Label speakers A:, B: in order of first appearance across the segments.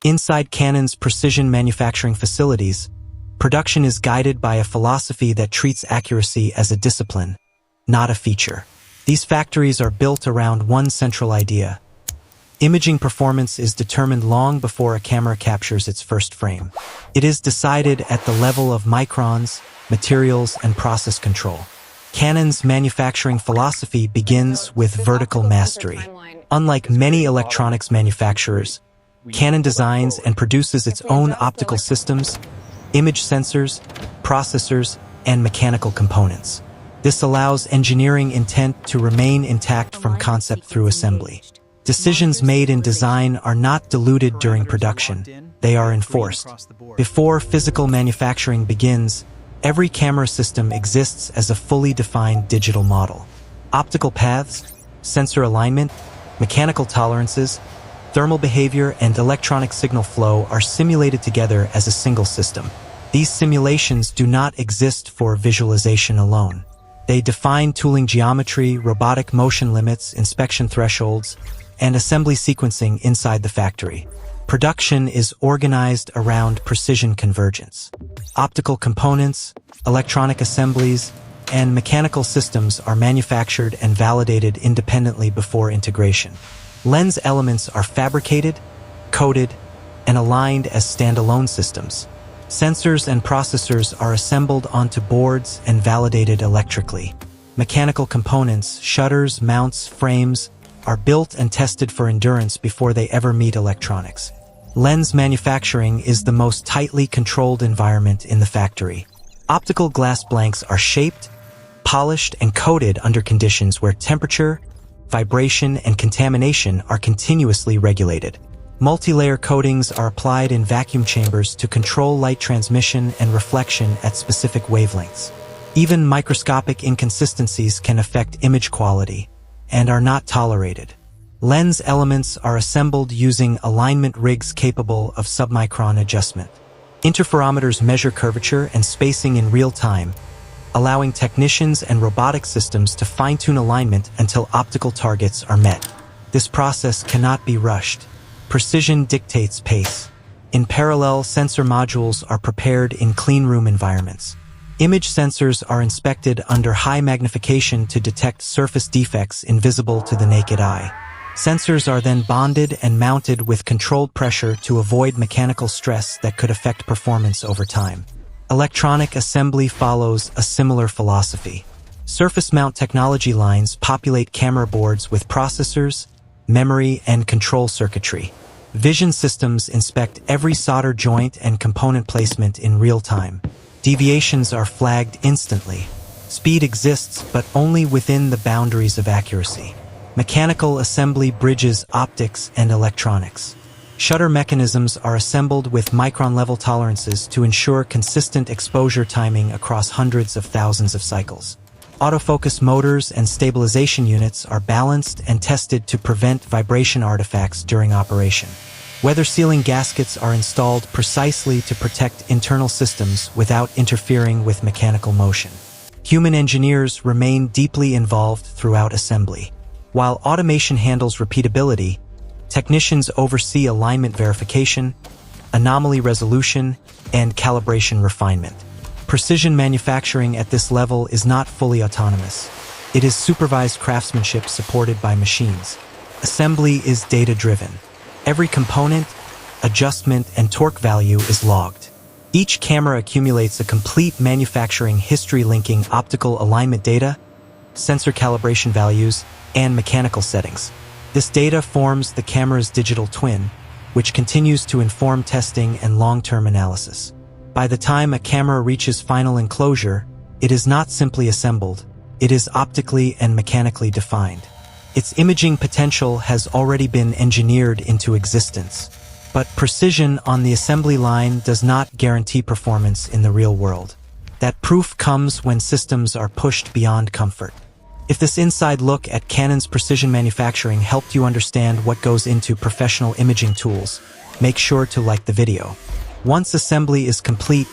A: Inside Canon's precision manufacturing facilities, production is guided by a philosophy that treats accuracy as a discipline, not a feature. These factories are built around one central idea. Imaging performance is determined long before a camera captures its first frame. It is decided at the level of microns, materials, and process control. Canon's manufacturing philosophy begins with vertical mastery. Unlike many electronics manufacturers, Canon designs and produces its own optical systems, image sensors, processors, and mechanical components. This allows engineering intent to remain intact from concept through assembly. Decisions made in design are not diluted during production, they are enforced. Before physical manufacturing begins, every camera system exists as a fully defined digital model. Optical paths, sensor alignment, mechanical tolerances, thermal behavior, and electronic signal flow are simulated together as a single system. These simulations do not exist for visualization alone. They define tooling geometry, robotic motion limits, inspection thresholds, and assembly sequencing inside the factory. Production is organized around precision convergence. Optical components, electronic assemblies, and mechanical systems are manufactured and validated independently before integration. Lens elements are fabricated, coated, and aligned as standalone systems. Sensors and processors are assembled onto boards and validated electrically. Mechanical components, shutters, mounts, frames, are built and tested for endurance before they ever meet electronics. Lens manufacturing is the most tightly controlled environment in the factory. Optical glass blanks are shaped, polished, and coated under conditions where temperature, vibration, and contamination are continuously regulated. Multi-layer coatings are applied in vacuum chambers to control light transmission and reflection at specific wavelengths. Even microscopic inconsistencies can affect image quality and are not tolerated. Lens elements are assembled using alignment rigs capable of submicron adjustment. Interferometers measure curvature and spacing in real time, allowing technicians and robotic systems to fine-tune alignment until optical targets are met. This process cannot be rushed. Precision dictates pace. In parallel, sensor modules are prepared in cleanroom environments. Image sensors are inspected under high magnification to detect surface defects invisible to the naked eye. Sensors are then bonded and mounted with controlled pressure to avoid mechanical stress that could affect performance over time. Electronic assembly follows a similar philosophy. Surface mount technology lines populate camera boards with processors, memory, and control circuitry. Vision systems inspect every solder joint and component placement in real time. Deviations are flagged instantly. Speed exists, but only within the boundaries of accuracy. Mechanical assembly bridges optics and electronics. Shutter mechanisms are assembled with micron-level tolerances to ensure consistent exposure timing across hundreds of thousands of cycles. Autofocus motors and stabilization units are balanced and tested to prevent vibration artifacts during operation. Weather sealing gaskets are installed precisely to protect internal systems without interfering with mechanical motion. Human engineers remain deeply involved throughout assembly. While automation handles repeatability, technicians oversee alignment verification, anomaly resolution, and calibration refinement. Precision manufacturing at this level is not fully autonomous. It is supervised craftsmanship supported by machines. Assembly is data-driven. Every component, adjustment, and torque value is logged. Each camera accumulates a complete manufacturing history linking optical alignment data, sensor calibration values, and mechanical settings. This data forms the camera's digital twin, which continues to inform testing and long-term analysis. By the time a camera reaches final enclosure, it is not simply assembled, it is optically and mechanically defined. Its imaging potential has already been engineered into existence. But precision on the assembly line does not guarantee performance in the real world. That proof comes when systems are pushed beyond comfort. If this inside look at Canon's precision manufacturing helped you understand what goes into professional imaging tools, make sure to like the video. Once assembly is complete,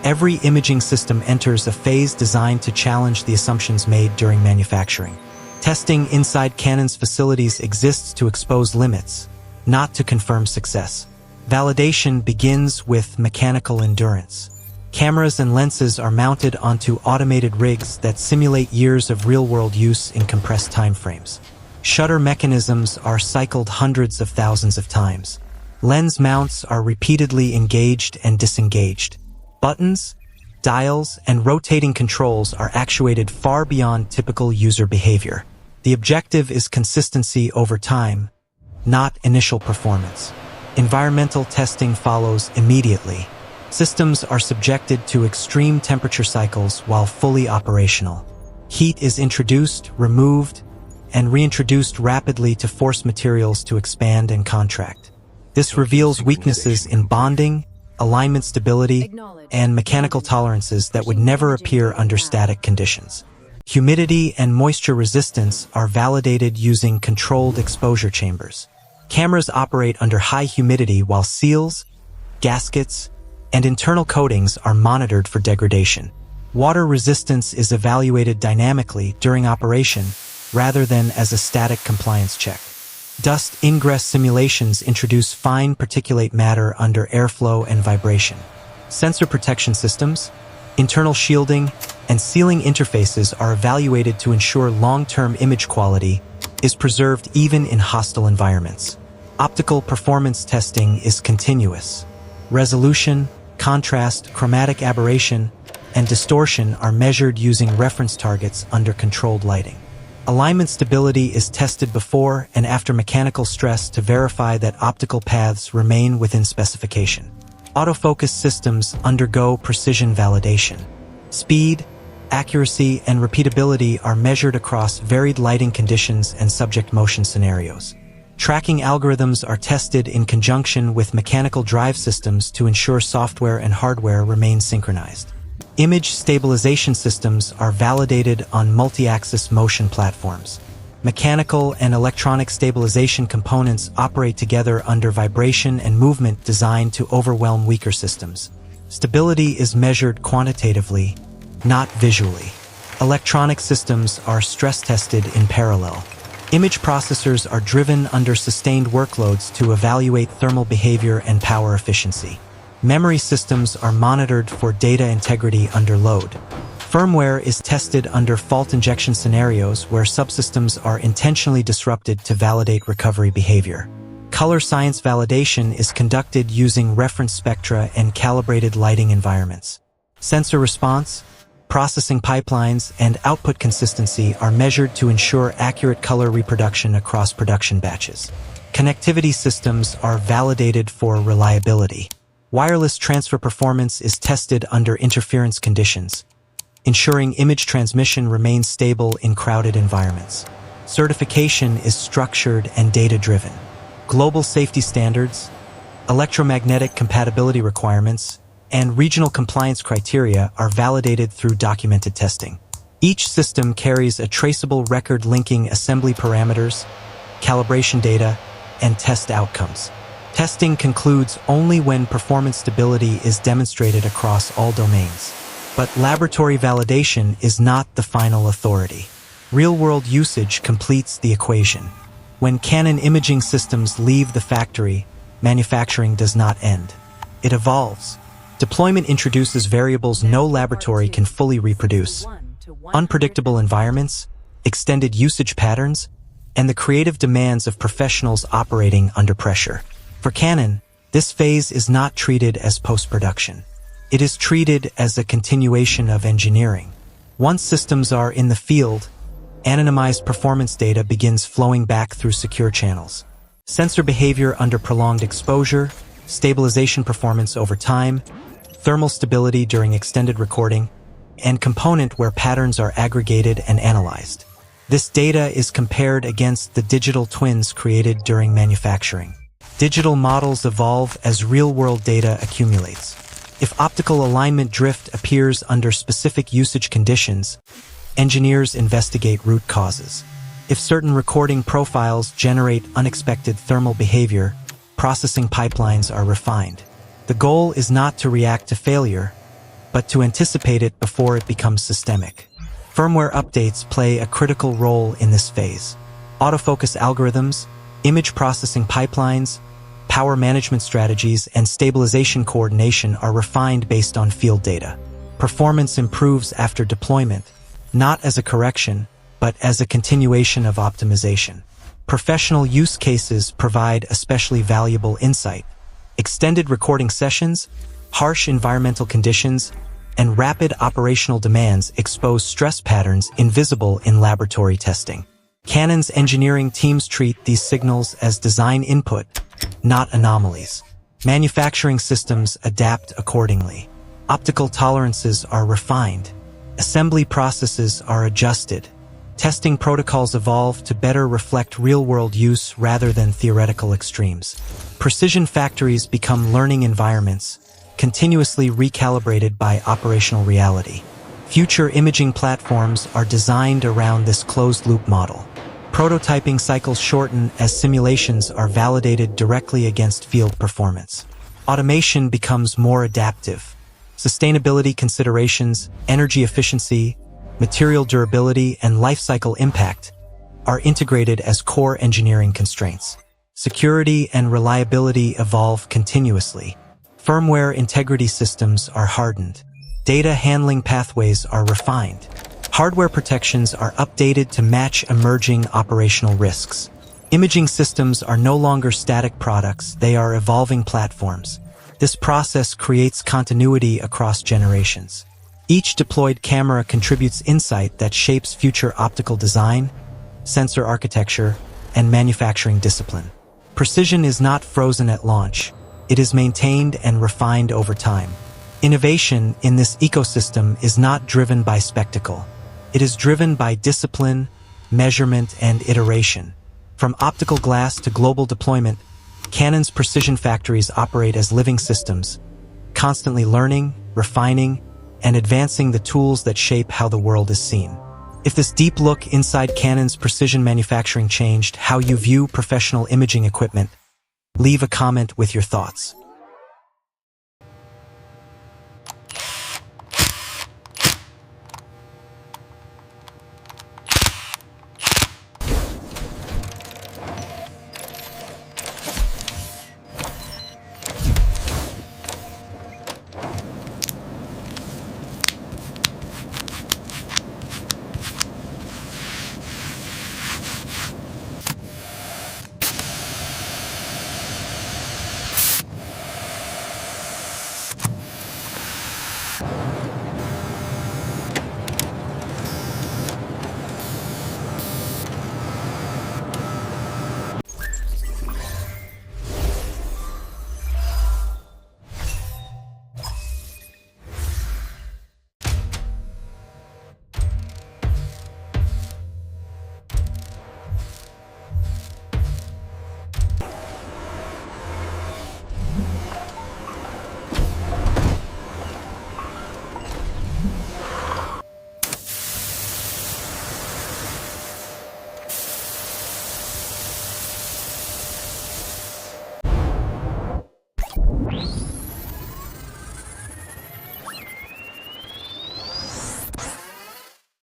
A: every imaging system enters a phase designed to challenge the assumptions made during manufacturing. Testing inside Canon's facilities exists to expose limits, not to confirm success. Validation begins with mechanical endurance. Cameras and lenses are mounted onto automated rigs that simulate years of real-world use in compressed timeframes. Shutter mechanisms are cycled hundreds of thousands of times. Lens mounts are repeatedly engaged and disengaged. Buttons, dials, and rotating controls are actuated far beyond typical user behavior. The objective is consistency over time, not initial performance. Environmental testing follows immediately. Systems are subjected to extreme temperature cycles while fully operational. Heat is introduced, removed, and reintroduced rapidly to force materials to expand and contract. This reveals weaknesses in bonding, alignment stability, and mechanical tolerances that would never appear under static conditions. Humidity and moisture resistance are validated using controlled exposure chambers. Cameras operate under high humidity while seals, gaskets, and internal coatings are monitored for degradation. Water resistance is evaluated dynamically during operation rather than as a static compliance check. Dust ingress simulations introduce fine particulate matter under airflow and vibration. Sensor protection systems, internal shielding, and sealing interfaces are evaluated to ensure long-term image quality is preserved even in hostile environments. Optical performance testing is continuous. Resolution, contrast, chromatic aberration, and distortion are measured using reference targets under controlled lighting. Alignment stability is tested before and after mechanical stress to verify that optical paths remain within specification. Autofocus systems undergo precision validation. Speed, accuracy, and repeatability are measured across varied lighting conditions and subject motion scenarios. Tracking algorithms are tested in conjunction with mechanical drive systems to ensure software and hardware remain synchronized. Image stabilization systems are validated on multi-axis motion platforms. Mechanical and electronic stabilization components operate together under vibration and movement designed to overwhelm weaker systems. Stability is measured quantitatively, not visually. Electronic systems are stress-tested in parallel. Image processors are driven under sustained workloads to evaluate thermal behavior and power efficiency. Memory systems are monitored for data integrity under load. Firmware is tested under fault injection scenarios where subsystems are intentionally disrupted to validate recovery behavior. Color science validation is conducted using reference spectra and calibrated lighting environments. Sensor response, processing pipelines, and output consistency are measured to ensure accurate color reproduction across production batches. Connectivity systems are validated for reliability. Wireless transfer performance is tested under interference conditions, ensuring image transmission remains stable in crowded environments. Certification is structured and data-driven. Global safety standards, electromagnetic compatibility requirements, and regional compliance criteria are validated through documented testing. Each system carries a traceable record linking assembly parameters, calibration data, and test outcomes. Testing concludes only when performance stability is demonstrated across all domains. But laboratory validation is not the final authority. Real-world usage completes the equation. When Canon imaging systems leave the factory, manufacturing does not end. It evolves. Deployment introduces variables no laboratory can fully reproduce. Unpredictable environments, extended usage patterns, and the creative demands of professionals operating under pressure. For Canon, this phase is not treated as post-production. It is treated as a continuation of engineering. Once systems are in the field, anonymized performance data begins flowing back through secure channels. Sensor behavior under prolonged exposure, stabilization performance over time, thermal stability during extended recording, and component where patterns are aggregated and analyzed. This data is compared against the digital twins created during manufacturing. Digital models evolve as real-world data accumulates. If optical alignment drift appears under specific usage conditions, engineers investigate root causes. If certain recording profiles generate unexpected thermal behavior, processing pipelines are refined. The goal is not to react to failure, but to anticipate it before it becomes systemic. Firmware updates play a critical role in this phase. Autofocus algorithms, image processing pipelines, Power management strategies and stabilization coordination are refined based on field data. Performance improves after deployment, not as a correction, but as a continuation of optimization. Professional use cases provide especially valuable insight. Extended recording sessions, harsh environmental conditions, and rapid operational demands expose stress patterns invisible in laboratory testing. Canon's engineering teams treat these signals as design input, not anomalies. Manufacturing systems adapt accordingly. Optical tolerances are refined. Assembly processes are adjusted. Testing protocols evolve to better reflect real-world use rather than theoretical extremes. Precision factories become learning environments, continuously recalibrated by operational reality. Future imaging platforms are designed around this closed-loop model. Prototyping cycles shorten as simulations are validated directly against field performance. Automation becomes more adaptive. Sustainability considerations, energy efficiency, material durability, and life cycle impact are integrated as core engineering constraints. Security and reliability evolve continuously. Firmware integrity systems are hardened. Data handling pathways are refined. Hardware protections are updated to match emerging operational risks. Imaging systems are no longer static products, they are evolving platforms. This process creates continuity across generations. Each deployed camera contributes insight that shapes future optical design, sensor architecture, and manufacturing discipline. Precision is not frozen at launch. It is maintained and refined over time. Innovation in this ecosystem is not driven by spectacle. It is driven by discipline, measurement, and iteration. From optical glass to global deployment, Canon's precision factories operate as living systems, constantly learning, refining, and advancing the tools that shape how the world is seen. If this deep look inside Canon's precision manufacturing changed how you view professional imaging equipment, leave a comment with your thoughts.